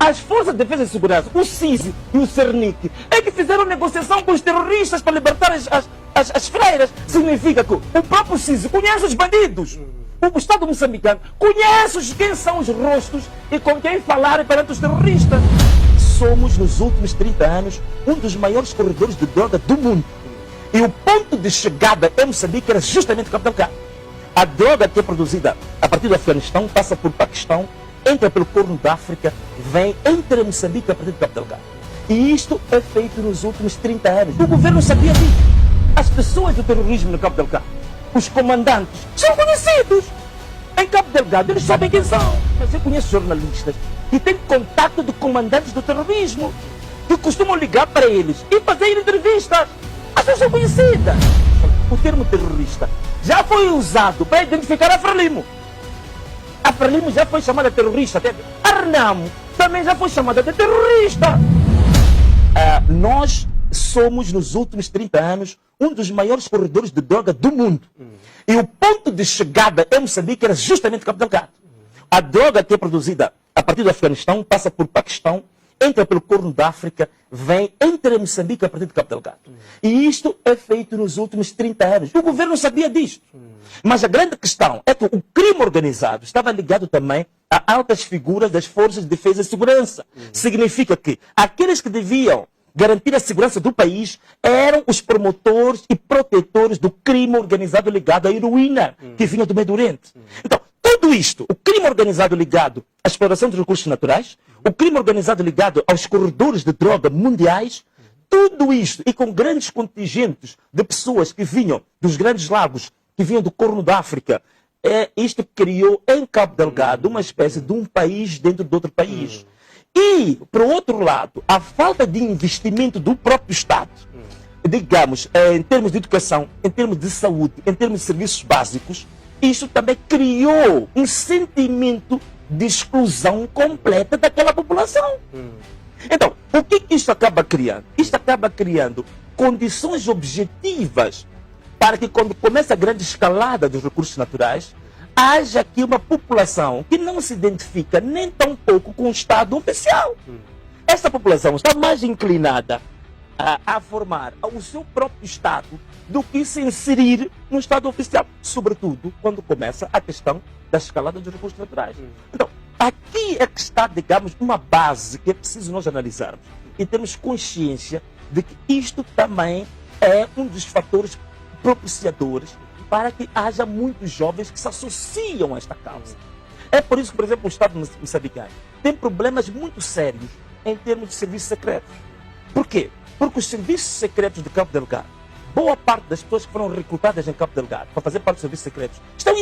As Forças de Defesa e Segurança, o CISI e o CERNIC, é que fizeram negociação com os terroristas para libertar as freiras. Significa que o próprio CISI conhece os bandidos. O Estado moçambicano conhece quem são os rostos e com quem falar perante os terroristas. Somos, nos últimos 30 anos, um dos maiores corredores de droga do mundo. E o ponto de chegada em Moçambique era justamente Cabo Delgado. A droga que é produzida a partir do Afeganistão passa por Paquistão, entra pelo Corno da África, vem, entra em Moçambique a partir de Cabo Delgado. E isto é feito nos últimos 30 anos. O governo sabia disso. As pessoas do terrorismo no Cabo Delgado, os comandantes, são conhecidos. Em Cabo Delgado, eles sabem quem são. Mas eu conheço jornalistas que têm contato de comandantes do terrorismo, que costumam ligar para eles e fazer entrevistas. As pessoas são conhecidas. O termo terrorista já foi usado para identificar a Frelimo. A Frelimo já foi chamada terrorista. A Renamo também já foi chamada de terrorista. Nós somos, nos últimos 30 anos, um dos maiores corredores de droga do mundo. E o ponto de chegada em Moçambique era justamente Cabo Delgado. A droga que é produzida a partir do Afeganistão passa por Paquistão, entra pelo Corno da África, vem, entra em Moçambique a partir de Cabo Delgado. E isto é feito nos últimos 30 anos. O governo sabia disto. Mas a grande questão é que o crime organizado estava ligado também a altas figuras das Forças de Defesa e Segurança. Significa que aqueles que deviam garantir a segurança do país eram os promotores e protetores do crime organizado ligado à heroína que vinha do Médio Oriente. Então, tudo isto, o crime organizado ligado à exploração dos recursos naturais, o crime organizado ligado aos corredores de droga mundiais, tudo isto, e com grandes contingentes de pessoas que vinham dos grandes lagos, que vinham do Corno da África, isto criou em Cabo Delgado uma espécie de um país dentro de outro país. E, por outro lado, a falta de investimento do próprio Estado, digamos, em termos de educação, em termos de saúde, em termos de serviços básicos, isso também criou um sentimento de exclusão completa daquela população. Então, o que isto acaba criando? Isto acaba criando condições objetivas para que, quando começa a grande escalada dos recursos naturais, haja aqui uma população que não se identifica nem tão pouco com o Estado oficial. Essa população está mais inclinada a formar o seu próprio Estado do que se inserir no Estado oficial, sobretudo quando começa a questão da escalada dos recursos naturais. Então, aqui é que está, digamos, uma base que é preciso nós analisarmos e termos consciência de que isto também é um dos fatores propiciadores para que haja muitos jovens que se associam a esta causa. É por isso que, por exemplo, o Estado moçambicano tem problemas muito sérios em termos de serviços secretos. Por quê? Porque os serviços secretos de Cabo Delgado, boa parte das pessoas que foram recrutadas em Cabo Delgado para fazer parte dos serviços secretos, estão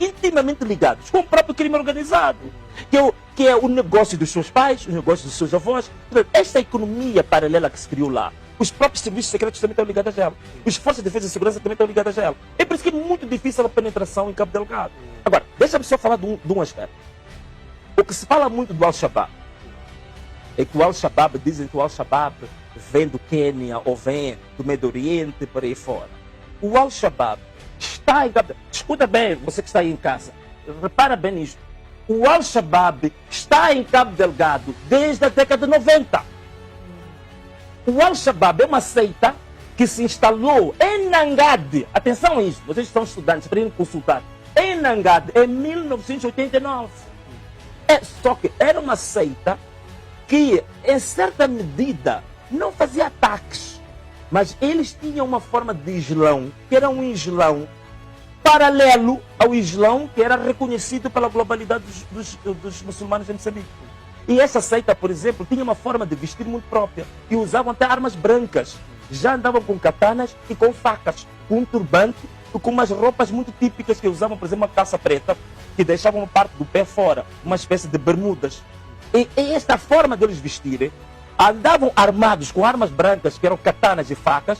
intimamente ligados com o próprio crime organizado, que é o negócio dos seus pais, os negócios dos seus avós. Esta economia paralela que se criou lá, os próprios serviços secretos também estão ligados a ela. As Forças de Defesa e Segurança também estão ligadas a ela. É por isso que é muito difícil a penetração em Cabo Delgado. Agora, deixa-me só falar de um aspecto. O que se fala muito do Al-Shabaab é que o Al-Shabaab, dizem que o Al-Shabaab vem do Quênia ou vem do Médio Oriente, por aí fora. O Al-Shabaab está em Cabo Delgado. Escuta bem, você que está aí em casa. Repara bem nisto. O Al-Shabaab está em Cabo Delgado desde a década de 90. O Al-Shabaab é uma seita que se instalou em Nangade. Atenção a isso, vocês são estudantes, para irem consultar. Em Nangade, em 1989. Só que era uma seita que, em certa medida, não fazia ataques. Mas eles tinham uma forma de islão, que era um islão paralelo ao islão que era reconhecido pela globalidade dos muçulmanos em Moçambique. E essa seita, por exemplo, tinha uma forma de vestir muito própria. E usavam até armas brancas. Já andavam com katanas e com facas, com um turbante e com umas roupas muito típicas que usavam, por exemplo, uma calça preta, que deixavam uma parte do pé fora, uma espécie de bermudas. E esta forma deles vestirem, andavam armados com armas brancas, que eram katanas e facas,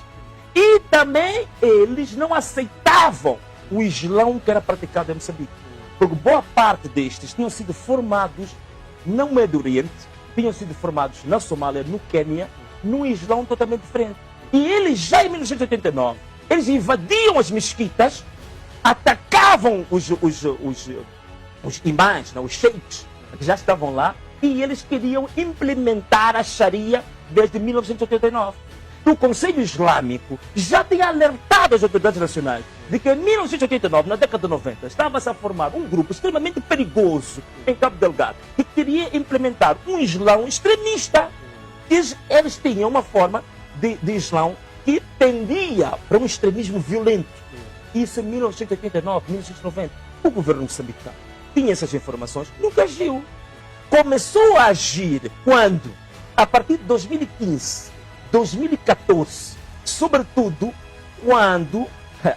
e também eles não aceitavam o islão que era praticado em Moçambique. Porque boa parte destes tinham sido formados no Médio Oriente, tinham sido formados na Somália, no Quênia, num islão totalmente diferente. E eles, já em 1989, eles invadiam as mesquitas, atacavam os imãs, os sheiks, que já estavam lá, e eles queriam implementar a Sharia desde 1989. O Conselho Islâmico já tinha alertado as autoridades nacionais de que em 1989, na década de 90, estava-se a formar um grupo extremamente perigoso em Cabo Delgado que queria implementar um Islão extremista. Eles tinham uma forma de Islão que tendia para um extremismo violento. Isso em 1989, 1990. O governo moçambicano tinha essas informações, nunca agiu. Começou a agir quando? A partir de 2015, 2014, sobretudo quando...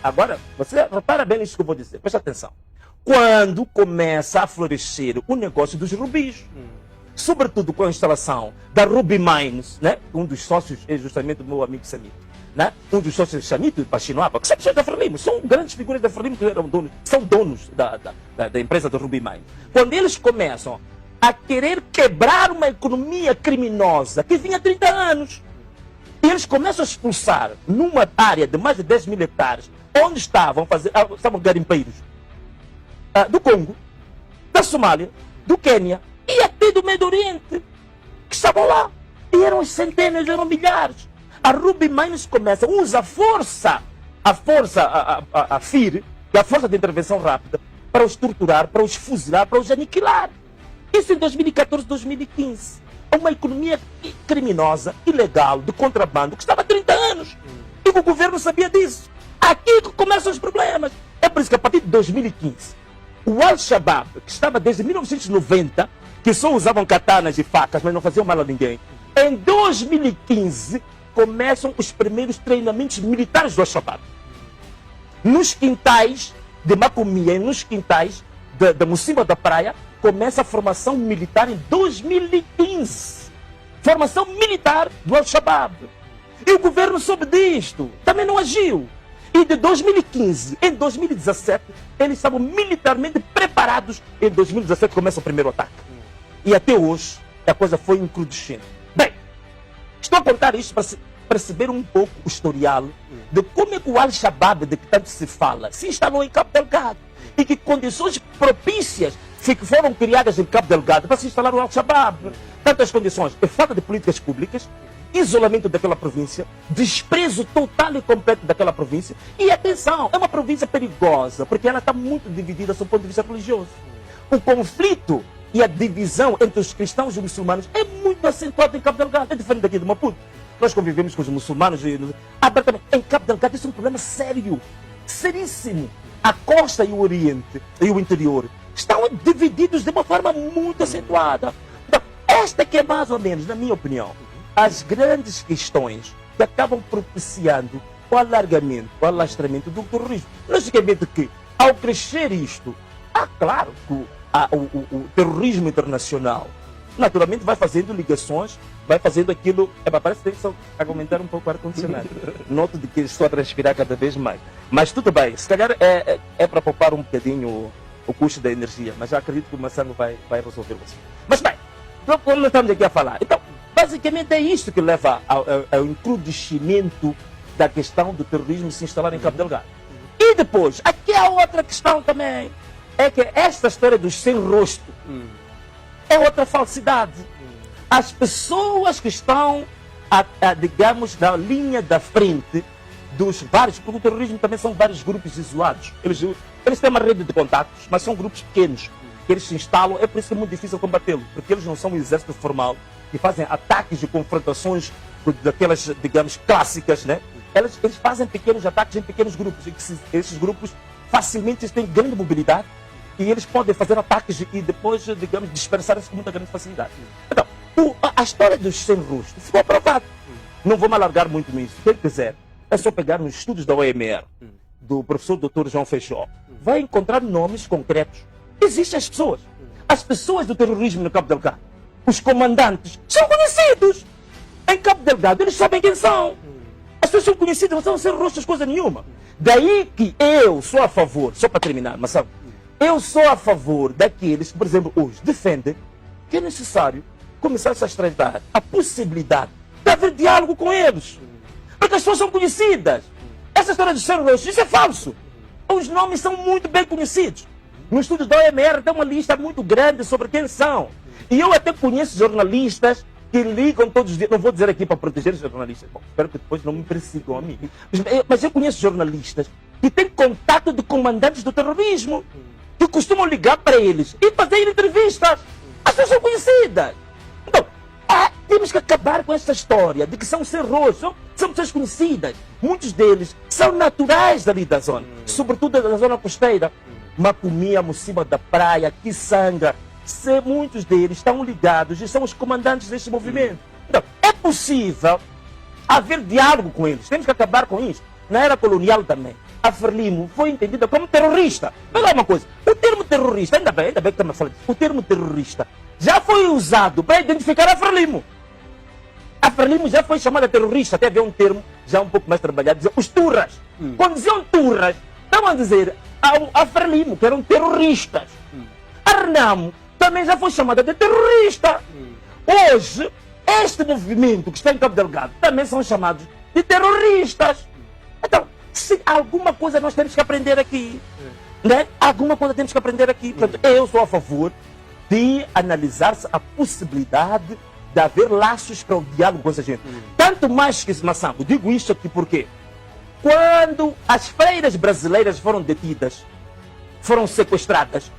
Agora, você repara bem nisso que eu vou dizer, presta atenção. Quando começa a florescer o negócio dos rubis, sobretudo com a instalação da Ruby Mines, né? Um dos sócios é justamente o meu amigo Samito, né? Um dos sócios de Samito e Pachinoapa, que são pessoas da Frelimo, são grandes figuras da Frelimo que são donos da empresa da Ruby Mines. Quando eles começam a querer quebrar uma economia criminosa que vinha há 30 anos, e eles começam a expulsar numa área de mais de 10 mil hectares, onde estavam garimpeiros do Congo, da Somália, do Quênia e até do Médio Oriente, que estavam lá. E eram centenas, eram milhares. A Ruby Mines começa, usa a FIR, que é a Força de Intervenção Rápida, para os torturar, para os fuzilar, para os aniquilar. Isso em 2014, 2015. É uma economia criminosa, ilegal, de contrabando, que estava há 30 anos. E o governo sabia disso. Aqui que começam os problemas. É por isso que a partir de 2015, o Al-Shabaab, que estava desde 1990, que só usavam katanas e facas, mas não faziam mal a ninguém, em 2015 começam os primeiros treinamentos militares do Al-Shabaab. Nos quintais de Macomia, nos quintais da Mocimba da Praia, começa a formação militar em 2015. Formação militar do Al-Shabaab. E o governo soube disto, também não agiu. E de 2015 em 2017, eles estavam militarmente preparados. Em 2017 começa o primeiro ataque. E até hoje, a coisa foi encrudescendo. Bem, estou a contar isto para perceber um pouco o historial de como é que o Al-Shabaab, de que tanto se fala, se instalou em Cabo Delgado. E que condições propícias foram criadas em Cabo Delgado para se instalar o Al-Shabaab. Tantas condições, é falta de políticas públicas, isolamento daquela província, desprezo total e completo daquela província. E atenção, é uma província perigosa, porque ela está muito dividida sob o ponto de vista religioso. O conflito e a divisão entre os cristãos e os muçulmanos é muito acentuado em Cabo Delgado. É diferente daqui de Maputo. Nós convivemos com os muçulmanos abertamente. Em Cabo Delgado isso é um problema sério, seríssimo. A costa e o Oriente e o interior estão divididos de uma forma muito acentuada. Então, esta que é mais ou menos, na minha opinião, as grandes questões que acabam propiciando o alargamento, o alastramento do terrorismo. Logicamente que, ao crescer isto, claro que o terrorismo internacional naturalmente vai fazendo ligações, vai fazendo aquilo. Parece que tem que só aumentar um pouco o ar-condicionado. Noto de que estou a transpirar cada vez mais. Mas tudo bem, se calhar é para poupar um bocadinho o custo da energia, mas já acredito que o Maçango vai resolver isso. Mas bem, como nós estamos aqui a falar, então, basicamente é isto que leva ao encrudescimento da questão do terrorismo se instalar em Cabo Delgado. E depois, aqui há outra questão também, é que esta história dos sem rosto é outra falsidade. As pessoas que estão, digamos, na linha da frente dos vários, porque o terrorismo também são vários grupos isolados. Eles têm uma rede de contatos, mas são grupos pequenos, que eles se instalam, é por isso que é muito difícil combatê-lo, porque eles não são um exército formal, que fazem ataques e confrontações daquelas, digamos, clássicas, né? Eles fazem pequenos ataques em pequenos grupos, e esses grupos facilmente têm grande mobilidade, e eles podem fazer ataques e depois, digamos, dispersar-se com muita grande facilidade. Então, a história dos sem rosto ficou aprovada. Não vou me alargar muito nisso. Quem quiser, é só pegar nos estudos da OMR, do professor Dr. João Feijó, vai encontrar nomes concretos. Existem as pessoas. As pessoas do terrorismo no Cabo Delgado. Os comandantes são conhecidos. Em Cabo Delgado, eles sabem quem são. As pessoas são conhecidas, não são sem rostos, coisa nenhuma. Daí que eu sou a favor, só para terminar, mas sabe, eu sou a favor daqueles que, por exemplo, hoje defendem que é necessário começar a estreitar a possibilidade de haver diálogo com eles. Porque as pessoas são conhecidas. Essa história de sem rostos, isso é falso. Os nomes são muito bem conhecidos. No estudo da OMR tem uma lista muito grande sobre quem são. E eu até conheço jornalistas que ligam todos os dias. Não vou dizer aqui para proteger os jornalistas. Bom, espero que depois não me persigam a mim. Mas eu conheço jornalistas que têm contato de comandantes do terrorismo, que costumam ligar para eles e fazer entrevistas. As pessoas são conhecidas. Então, temos que acabar com essa história de que são serros, são pessoas conhecidas. Muitos deles são naturais dali da zona, sobretudo da zona costeira. Macomia, Mocima da Praia, Kisanga. Muitos deles estão ligados e são os comandantes deste movimento. Então, é possível haver diálogo com eles. Temos que acabar com isso. Na era colonial também, a Frelimo foi entendida como terrorista. Pega uma coisa, o termo terrorista, ainda bem que estamos falando disso, o termo terrorista já foi usado para identificar a Frelimo. A Frelimo já foi chamada terrorista, até havia um termo já um pouco mais trabalhado, dizer os turras. Quando diziam turras, estavam a dizer a Frelimo, que eram terroristas. A Renamo também já foi chamada de terrorista. Hoje, este movimento que está em Cabo Delgado também são chamados de terroristas. Então, se alguma coisa nós temos que aprender aqui, né? Alguma coisa temos que aprender aqui. Portanto, eu sou a favor de analisar-se a possibilidade de haver laços para o diálogo com essa gente. Tanto mais que, Massambo, digo isto aqui porque quando as freiras brasileiras foram detidas, foram sequestradas,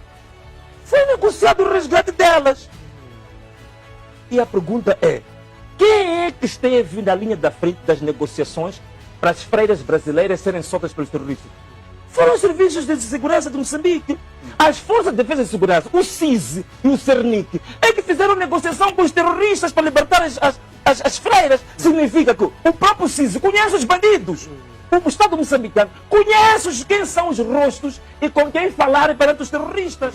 foi negociado o resgate delas. E a pergunta é, quem é que esteve na linha da frente das negociações para as freiras brasileiras serem soltas pelos terroristas? Foram os serviços de segurança de Moçambique. As forças de defesa e segurança, o CISI e o CERNIC, é que fizeram negociação com os terroristas para libertar as freiras. Significa que o próprio CISI conhece os bandidos. O Estado moçambicano conhece quem são os rostos e com quem falar perante os terroristas.